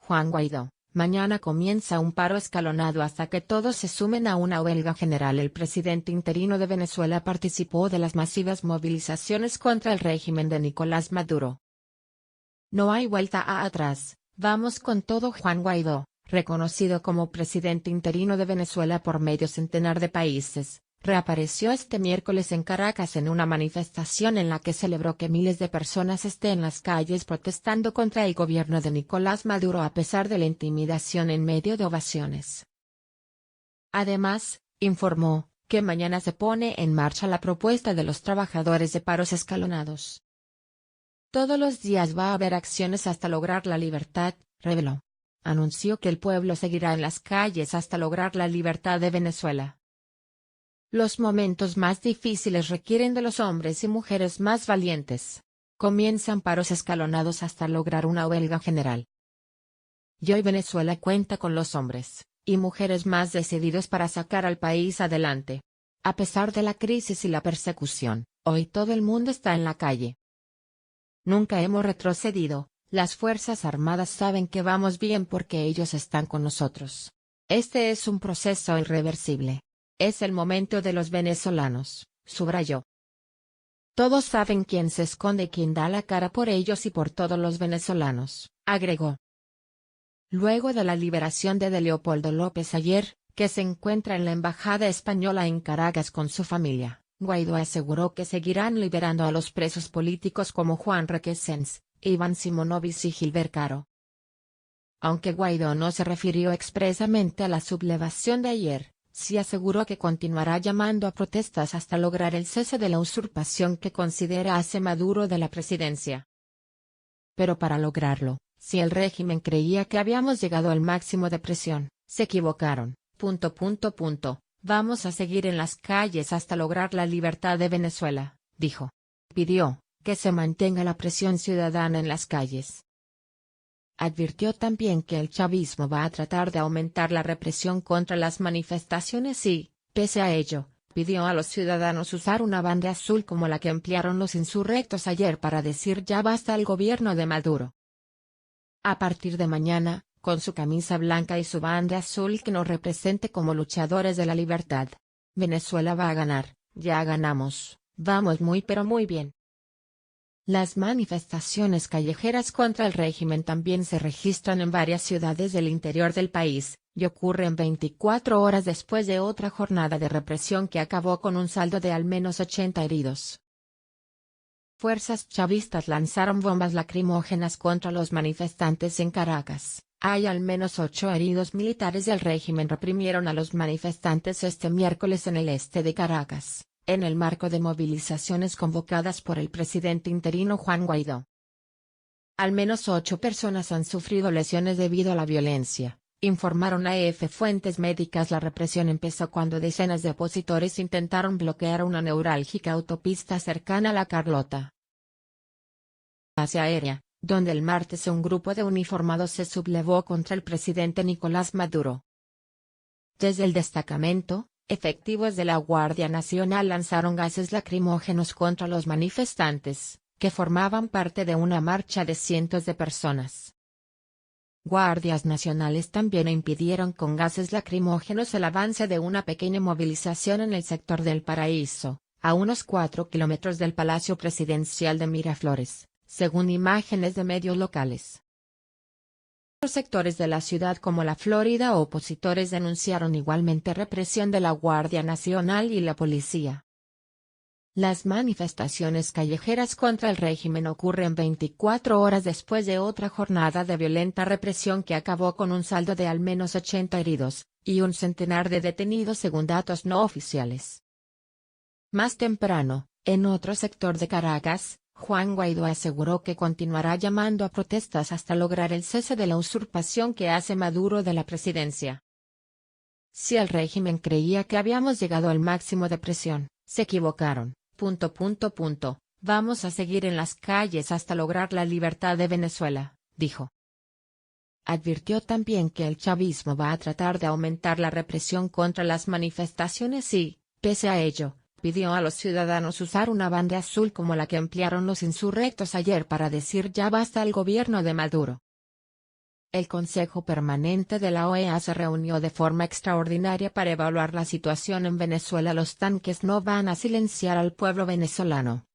Juan Guaidó, mañana comienza un paro escalonado hasta que todos se sumen a una huelga general. El presidente interino de Venezuela participó de las masivas movilizaciones contra el régimen de Nicolás Maduro. No hay vuelta atrás, vamos con todo. Juan Guaidó, reconocido como presidente interino de Venezuela por medio centenar de países, reapareció este miércoles en Caracas en una manifestación en la que celebró que miles de personas estén en las calles protestando contra el gobierno de Nicolás Maduro a pesar de la intimidación en medio de ovaciones. Además, informó que mañana se pone en marcha la propuesta de los trabajadores de paros escalonados. Todos los días va a haber acciones hasta lograr la libertad, reveló. Anunció que el pueblo seguirá en las calles hasta lograr la libertad de Venezuela. Los momentos más difíciles requieren de los hombres y mujeres más valientes. Comienzan paros escalonados hasta lograr una huelga general. Y hoy Venezuela cuenta con los hombres y mujeres más decididos para sacar al país adelante. A pesar de la crisis y la persecución, hoy todo el mundo está en la calle. Nunca hemos retrocedido, las Fuerzas Armadas saben que vamos bien porque ellos están con nosotros. Este es un proceso irreversible. Es el momento de los venezolanos, subrayó. Todos saben quién se esconde y quién da la cara por ellos y por todos los venezolanos, agregó. Luego de la liberación de Leopoldo López ayer, que se encuentra en la embajada española en Caracas con su familia, Guaidó aseguró que seguirán liberando a los presos políticos como Juan Requesens, Iván Simonovic y Gilbert Caro. Aunque Guaidó no se refirió expresamente a la sublevación de ayer, sí aseguró que continuará llamando a protestas hasta lograr el cese de la usurpación que considera hace Maduro de la presidencia. Pero para lograrlo, si el régimen creía que habíamos llegado al máximo de presión, se equivocaron. Vamos a seguir en las calles hasta lograr la libertad de Venezuela, dijo. Pidió que se mantenga la presión ciudadana en las calles. Advirtió también que el chavismo va a tratar de aumentar la represión contra las manifestaciones y, pese a ello, pidió a los ciudadanos usar una banda azul como la que emplearon los insurrectos ayer para decir ya basta al gobierno de Maduro. A partir de mañana, con su camisa blanca y su banda azul que nos represente como luchadores de la libertad. Venezuela va a ganar, ya ganamos, vamos muy pero muy bien. Las manifestaciones callejeras contra el régimen también se registran en varias ciudades del interior del país, y ocurren 24 horas después de otra jornada de represión que acabó con un saldo de al menos 80 heridos. Fuerzas chavistas lanzaron bombas lacrimógenas contra los manifestantes en Caracas. Hay al menos 8 heridos. Militares del régimen reprimieron a los manifestantes este miércoles en el este de Caracas, en el marco de movilizaciones convocadas por el presidente interino Juan Guaidó. Al menos 8 personas han sufrido lesiones debido a la violencia, informaron AF fuentes médicas. La represión empezó cuando decenas de opositores intentaron bloquear una neurálgica autopista cercana a La Carlota. Base aérea, donde el martes un grupo de uniformados se sublevó contra el presidente Nicolás Maduro. Desde el destacamento, efectivos de la Guardia Nacional lanzaron gases lacrimógenos contra los manifestantes, que formaban parte de una marcha de cientos de personas. Guardias nacionales también impidieron con gases lacrimógenos el avance de una pequeña movilización en el sector del Paraíso, a unos 4 kilómetros del Palacio Presidencial de Miraflores, según imágenes de medios locales. Otros sectores de la ciudad como la Florida opositores denunciaron igualmente represión de la Guardia Nacional y la policía. Las manifestaciones callejeras contra el régimen ocurren 24 horas después de otra jornada de violenta represión que acabó con un saldo de al menos 80 heridos, y un centenar de detenidos según datos no oficiales. Más temprano, en otro sector de Caracas, Juan Guaidó aseguró que continuará llamando a protestas hasta lograr el cese de la usurpación que hace Maduro de la presidencia. Si el régimen creía que habíamos llegado al máximo de presión, se equivocaron. Vamos a seguir en las calles hasta lograr la libertad de Venezuela, dijo. Advirtió también que el chavismo va a tratar de aumentar la represión contra las manifestaciones y, pese a ello, pidió a los ciudadanos usar una banda azul como la que emplearon los insurrectos ayer para decir ya basta al gobierno de Maduro. el Consejo Permanente de la OEA se reunió de forma extraordinaria para evaluar la situación en Venezuela. Los tanques no van a silenciar al pueblo venezolano,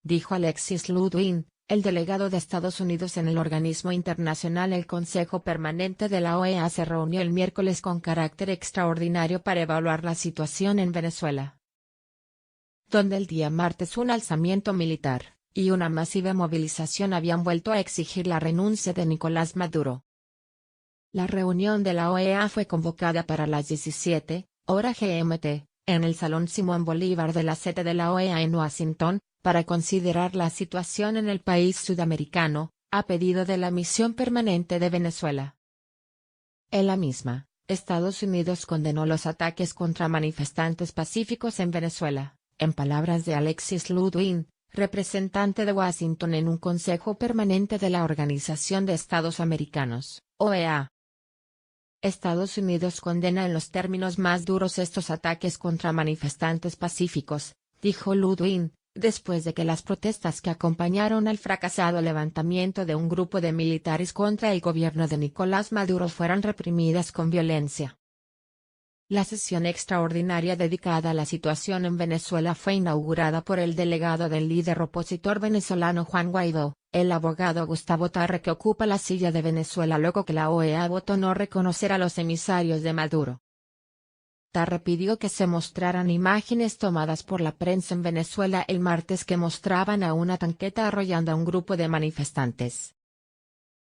dijo Alexis Ludwig, el delegado de Estados Unidos en el organismo internacional. El Consejo Permanente de la OEA se reunió el miércoles con carácter extraordinario para evaluar la situación en Venezuela, donde el día martes un alzamiento militar y una masiva movilización habían vuelto a exigir la renuncia de Nicolás Maduro. La reunión de la OEA fue convocada para las 17 horas GMT, en el Salón Simón Bolívar de la sede de la OEA en Washington, para considerar la situación en el país sudamericano, a pedido de la Misión Permanente de Venezuela. En la misma, Estados Unidos condenó los ataques contra manifestantes pacíficos en Venezuela, en palabras de Alexis Ludwig, representante de Washington en un Consejo Permanente de la Organización de Estados Americanos, OEA. Estados Unidos condena en los términos más duros estos ataques contra manifestantes pacíficos, dijo Ludwig, después de que las protestas que acompañaron al fracasado levantamiento de un grupo de militares contra el gobierno de Nicolás Maduro fueran reprimidas con violencia. La sesión extraordinaria dedicada a la situación en Venezuela fue inaugurada por el delegado del líder opositor venezolano Juan Guaidó, el abogado Gustavo Tarre, que ocupa la silla de Venezuela luego que la OEA votó no reconocer a los emisarios de Maduro. Tarre pidió que se mostraran imágenes tomadas por la prensa en Venezuela el martes que mostraban a una tanqueta arrollando a un grupo de manifestantes.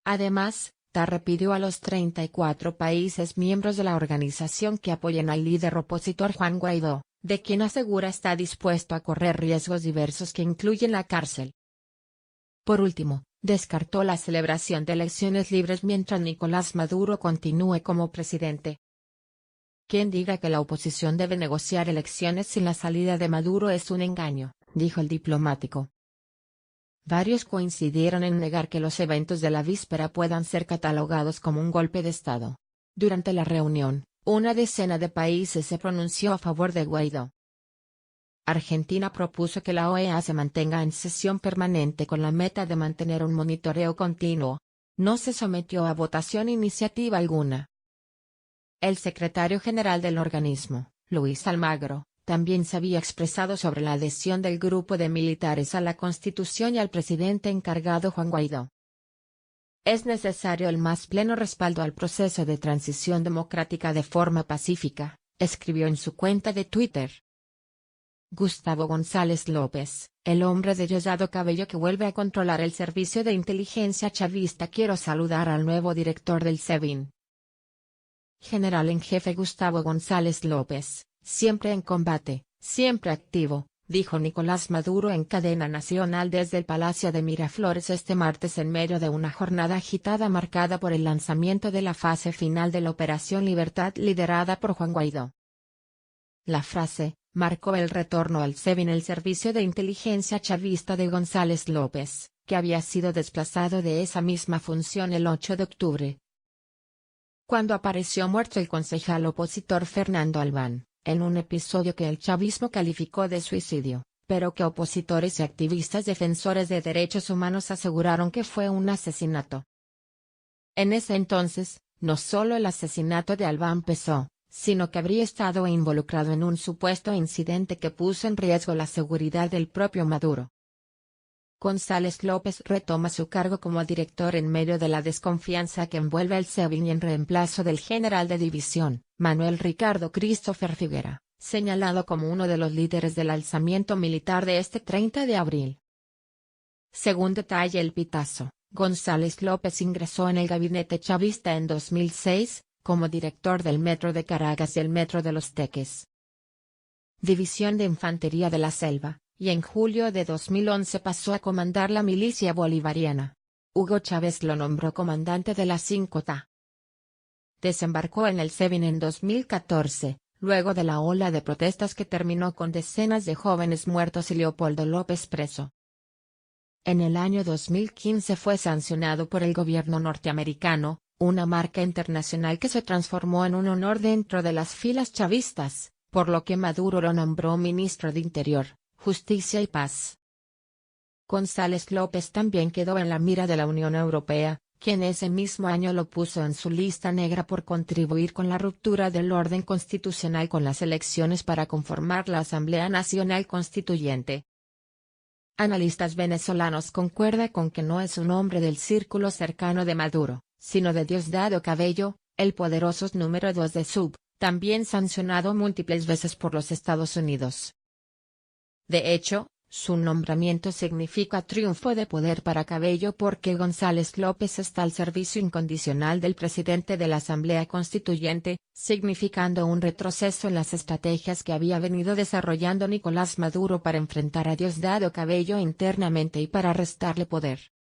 Además, Tarre pidió a los 34 países miembros de la organización que apoyen al líder opositor Juan Guaidó, de quien asegura está dispuesto a correr riesgos diversos que incluyen la cárcel. Por último, descartó la celebración de elecciones libres mientras Nicolás Maduro continúe como presidente. Quien diga que la oposición debe negociar elecciones sin la salida de Maduro es un engaño, dijo el diplomático. Varios coincidieron en negar que los eventos de la víspera puedan ser catalogados como un golpe de Estado. Durante la reunión, una decena de países se pronunció a favor de Guaidó. Argentina propuso que la OEA se mantenga en sesión permanente con la meta de mantener un monitoreo continuo. No se sometió a votación iniciativa alguna. El secretario general del organismo, Luis Almagro, también se había expresado sobre la adhesión del grupo de militares a la Constitución y al presidente encargado Juan Guaidó. Es necesario el más pleno respaldo al proceso de transición democrática de forma pacífica, escribió en su cuenta de Twitter. Gustavo González López, el hombre de Diosdado Cabello que vuelve a controlar el servicio de inteligencia chavista. Quiero saludar al nuevo director del SEBIN. General en jefe Gustavo González López, siempre en combate, siempre activo, dijo Nicolás Maduro en cadena nacional desde el Palacio de Miraflores este martes en medio de una jornada agitada marcada por el lanzamiento de la fase final de la Operación Libertad liderada por Juan Guaidó. La frase marcó el retorno al SEBIN, el servicio de inteligencia chavista de González López, que había sido desplazado de esa misma función el 8 de octubre. Cuando apareció muerto el concejal opositor Fernando Albán, en un episodio que el chavismo calificó de suicidio, pero que opositores y activistas defensores de derechos humanos aseguraron que fue un asesinato. En ese entonces, no solo el asesinato de Albán pesó, sino que habría estado involucrado en un supuesto incidente que puso en riesgo la seguridad del propio Maduro. González López retoma su cargo como director en medio de la desconfianza que envuelve al SEBIN y en reemplazo del general de división, Manuel Ricardo Christopher Figuera, señalado como uno de los líderes del alzamiento militar de este 30 de abril. Según detalla El Pitazo, González López ingresó en el gabinete chavista en 2006, como director del Metro de Caracas y el Metro de Los Teques, División de Infantería de la Selva, y en julio de 2011 pasó a comandar la milicia bolivariana. Hugo Chávez lo nombró comandante de la 5TA. Desembarcó en el SEBIN en 2014, luego de la ola de protestas que terminó con decenas de jóvenes muertos y Leopoldo López preso. En el año 2015 fue sancionado por el gobierno norteamericano, una marca internacional que se transformó en un honor dentro de las filas chavistas, por lo que Maduro lo nombró ministro de Interior, Justicia y Paz. González López también quedó en la mira de la Unión Europea, quien ese mismo año lo puso en su lista negra por contribuir con la ruptura del orden constitucional con las elecciones para conformar la Asamblea Nacional Constituyente. Analistas venezolanos concuerdan con que no es un hombre del círculo cercano de Maduro, sino de Diosdado Cabello, el poderoso número 2 de SUV, también sancionado múltiples veces por los Estados Unidos. De hecho, su nombramiento significa triunfo de poder para Cabello porque González López está al servicio incondicional del presidente de la Asamblea Constituyente, significando un retroceso en las estrategias que había venido desarrollando Nicolás Maduro para enfrentar a Diosdado Cabello internamente y para restarle poder.